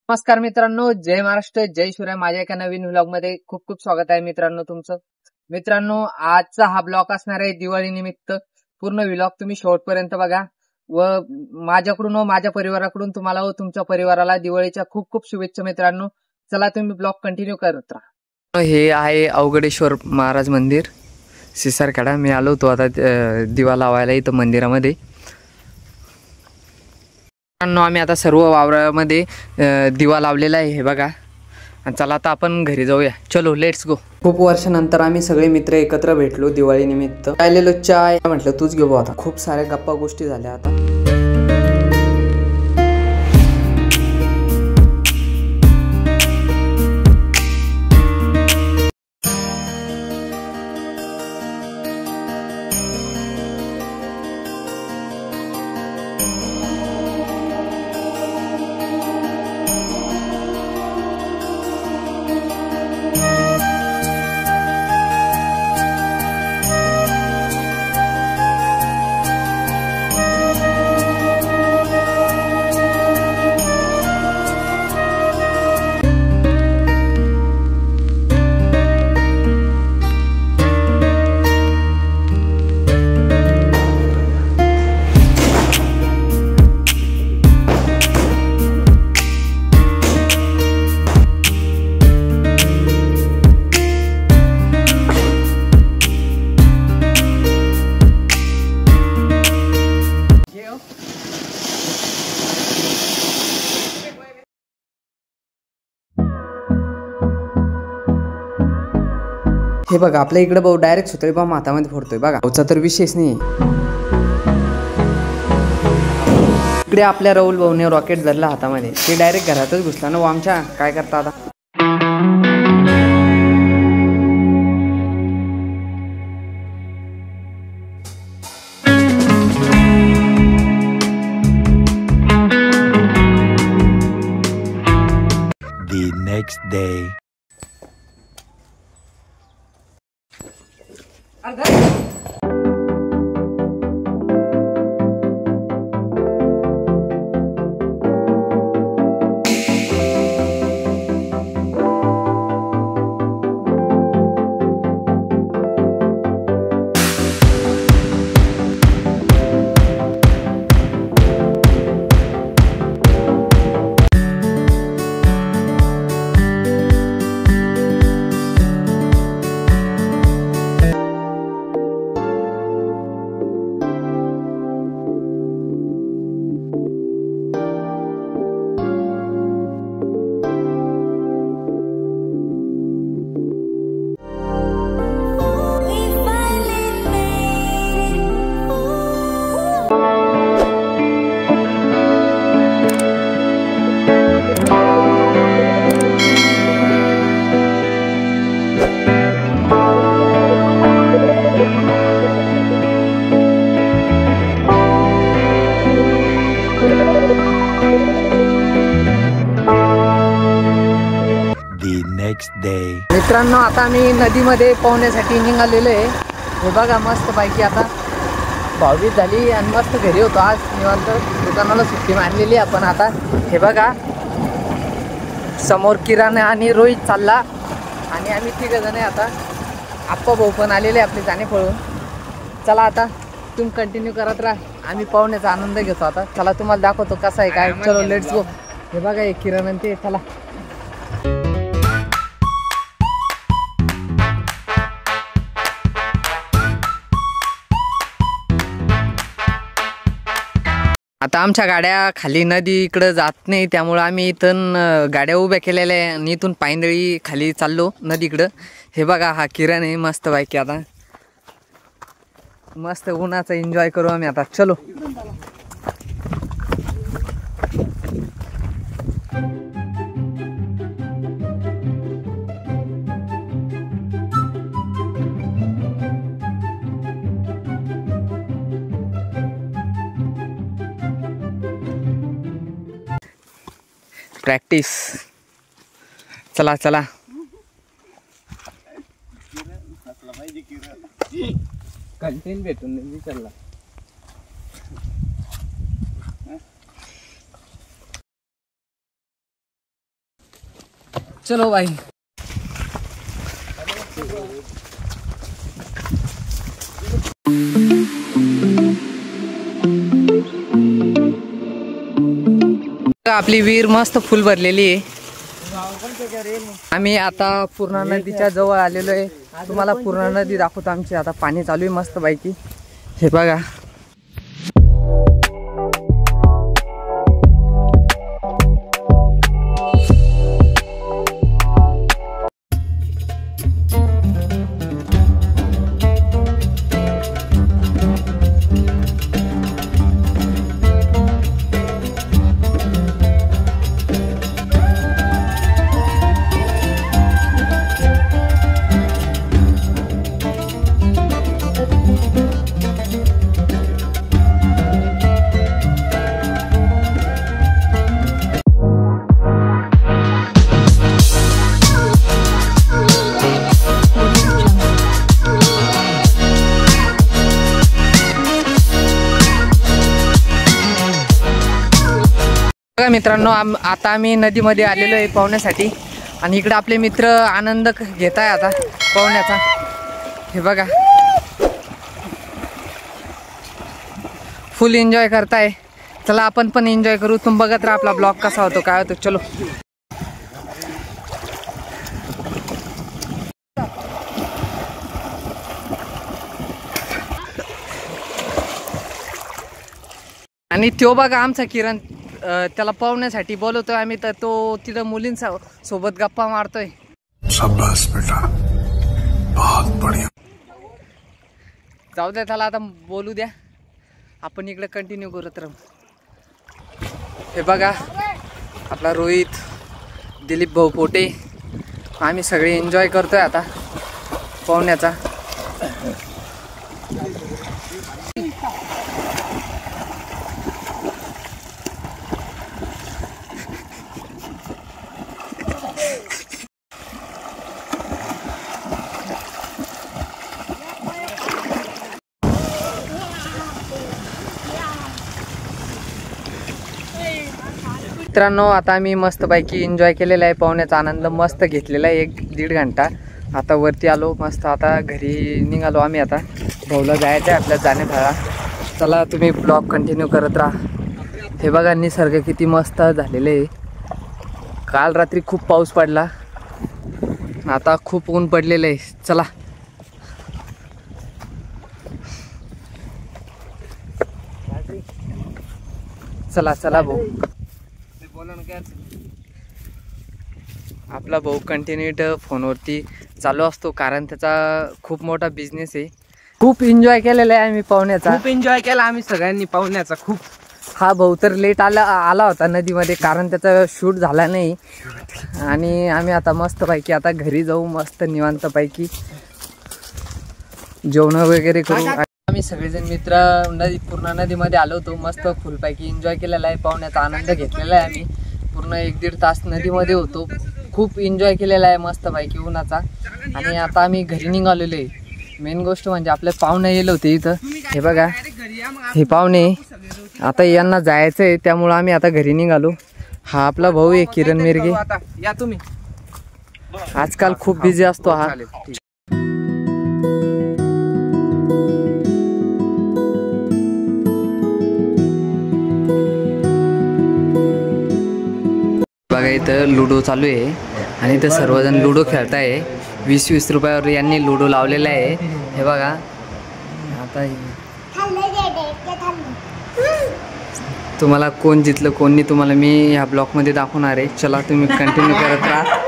नमस्कार मित्रांनो, जय महाराष्ट्र, जय शिवराय. माझ्या एका नवीन व्लॉग मध्ये खूप खूप स्वागत आहे मित्रांनो तुमचं. मित्रांनो, आजचा हा ब्लॉग असणार आहे दिवाळी निमित्त. पूर्ण व्लॉग तुम्ही शेवटपर्यंत बघा व माझ्याकडून व माझ्या परिवाराकडून तुम्हाला व तुमच्या परिवाराला दिवाळीच्या खूप खूप शुभेच्छा मित्रांनो. चला तुम्ही ब्लॉग कंटिन्यू करत राहा. हे आहे अवघडेश्वर महाराज मंदिर, सिसारखेडा. मी आलो होतो आता दिवा लावायला इथं मंदिरामध्ये. आम्ही आता सर्व वावरामध्ये दिवा लावलेला आहे, हे बघा. चला आता आपण घरी जाऊया, चलो लेट्स गो. खूप वर्षानंतर आम्ही सगळे मित्र एकत्र भेटलो दिवाळी निमित्त. राहिलेलो चाय म्हटलं तूच घेऊ आता. खूप साऱ्या गप्पा गोष्टी झाल्या आता. हे बघा, आपल्या इकडे भाऊ डायरेक्ट सुतळी बॉम्ब हातामध्ये फोडतोय बघा. भाऊचा तर विशेष नाही. इकडे आपल्या राहुल भाऊने रॉकेट धरला हातामध्ये, ते डायरेक्ट घरातच घुसला ना. आमच्या काय करता आता. The next day. मित्रांनो, आता आम्ही नदीमध्ये पोहण्यासाठी निघालेलो आहे. हे बघा, मस्त पैकी आता 22 झाली आणि मस्त घरी होतो आज निवांत. दुकानाला सुट्टी मारलेली आपण. आता हे बघा, समोर किराणा आणि रोहित चालला आणि आम्ही 3 जण आहे. आता आप्पा भाऊ पण आलेले आपले जाणे पळून. चला आता तुम्ही कंटिन्यू करत राहा, आम्ही पाहुण्याचा आनंद घेतो. आता चला तुम्हाला दाखवतो कसं आहे काय. चलो लेट्स गो. हे बघा, एक किराणा ते. चला आता आमच्या गाड्या खाली नदी इकडं जात नाही, त्यामुळं आम्ही इथून गाड्या उभ्या केलेल्या आहे आणि इथून पायंदळी खाली चाललो नदीकडं. हे बघा, हा किरण आहे मस्त बाईकी. आता मस्त उन्हाचा एन्जॉय करू आम्ही आता. चलो. प्रॅक्टिस. चला चला. कंटेंट भेटून विचारला. चलो भाई. आपली विहीर मस्त फुल भरलेली आहे. आम्ही आता पूर्णा नदीच्या जवळ आलेलो आहे. तुम्हाला पूर्णा नदी दाखवतो. आमची आता पाणी चालू आहे मस्त पैकी. हे बघा. बघा मित्रांनो, आता आम्ही नदीमध्ये आलेलो आहे पोहण्यासाठी. आणि इकडे आपले मित्र आनंद घेत आहे आता पोहण्याचा. हे बघा, फुल एन्जॉय करताय. चला आपण पण एन्जॉय करू. तुम्ही बघत राहा आपला ब्लॉग कसा होतो काय होतो. चलो. आणि तो बघा आमचा किरण, त्याला पोहण्यासाठी बोलवतोय आम्ही. तर तो तिथं मुलींचा सोबत गप्पा मारतोय. शाबाश बेटा, बहुत बढिया. जाऊ द्या त्याला, आता बोलू द्या. आपण इकडे कंटिन्यू करत राहू. हे बघा आपला रोहित, दिलीप भाऊ पोटे, आम्ही सगळे एन्जॉय करतोय आता पोहण्याचा. मित्रांनो, आता आम्ही मस्तपैकी एन्जॉय केलेला आहे. पोहण्याचा आनंद मस्त घेतलेला आहे 1-1.5 घंटा. आता वरती आलो मस्त. आता घरी निघालो आम्ही. आता भाऊला जायचं आहे आपल्या जाण्यात. चला तुम्ही ब्लॉग कंटिन्यू करत राहा. हे बघा निसर्ग किती मस्त झालेले आहे. काल रात्री खूप पाऊस पडला, आता खूप ऊन पडलेलं आहे. चला. चला चला भाऊ. आपला भाऊ कंटिन्यू फोनवरती चालू असतो, कारण त्याचा खूप मोठा बिझनेस आहे. खूप एन्जॉय केलेला आहे आम्ही पाहुण्याचा. खूप एन्जॉय केला आम्ही सगळ्यांनी पाहुण्याचा. खूप. हा भाऊ तर लेट आला होता नदीमध्ये, कारण त्याचा शूट झाला नाही. आणि आम्ही आता मस्तपैकी आता घरी जाऊ मस्त निवांतपैकी जेवण वगैरे करू. आम्ही सगळेजण मित्र पूर्णा नदीमध्ये आलो होतो. मस्त फुलपैकी एन्जॉय केलेला आहे. पाहुण्याचा आनंद घेतलेला आहे आम्ही. पूर्ण 1-1.5 तास नदीमध्ये होतो. खूप एन्जॉय केलेला आहे मस्तपैकी उन्हाचा. आणि आता आम्ही घरी निघालेलो आहे. मेन गोष्ट म्हणजे आपले पाहुणे येले होते इथं. हे बघा हे पाहुणे, आता यांना जायचं आहे त्यामुळं आम्ही आता घरी निघालो. हा आपला भाऊ आहे किरण मिरगे. या तुम्ही. आजकाल खूप बिझी असतो हा. बघा इथं लुडो चालू आहे आणि इथं सर्वजण लुडो खेळताय. 20-20 रुपयावर यांनी लुडो लावलेला आहे. हे बघा आता तुम्हाला कोण जिंकलं कोण नाही तुम्हाला मी ह्या ब्लॉगमध्ये दाखवणार आहे. चला तुम्ही कंटिन्यू करत राहा.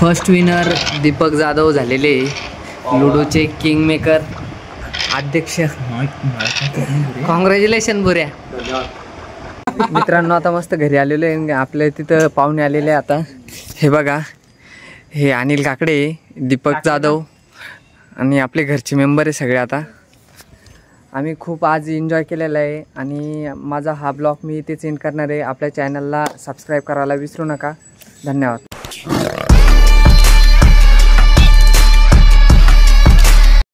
फर्स्ट विनर दीपक जाधव झालेले, लुडोचे किंग मेकर अध्यक्ष. कॉंग्रॅच्युलेशन बुऱ्या. मित्रांनो आता मस्त घरी आलेलो आहे. आपल्या तिथं पाहुणे आलेले आता. हे बघा हे अनिल काकडे, दीपक जाधव आणि आपले घरचे मेंबर आहे सगळे. आता आम्ही खूप आज एन्जॉय केलेला आहे आणि माझा हा ब्लॉग मी इथेच एंड करणार आहे. आपल्या चॅनलला सबस्क्राईब करायला विसरू नका. धन्यवाद.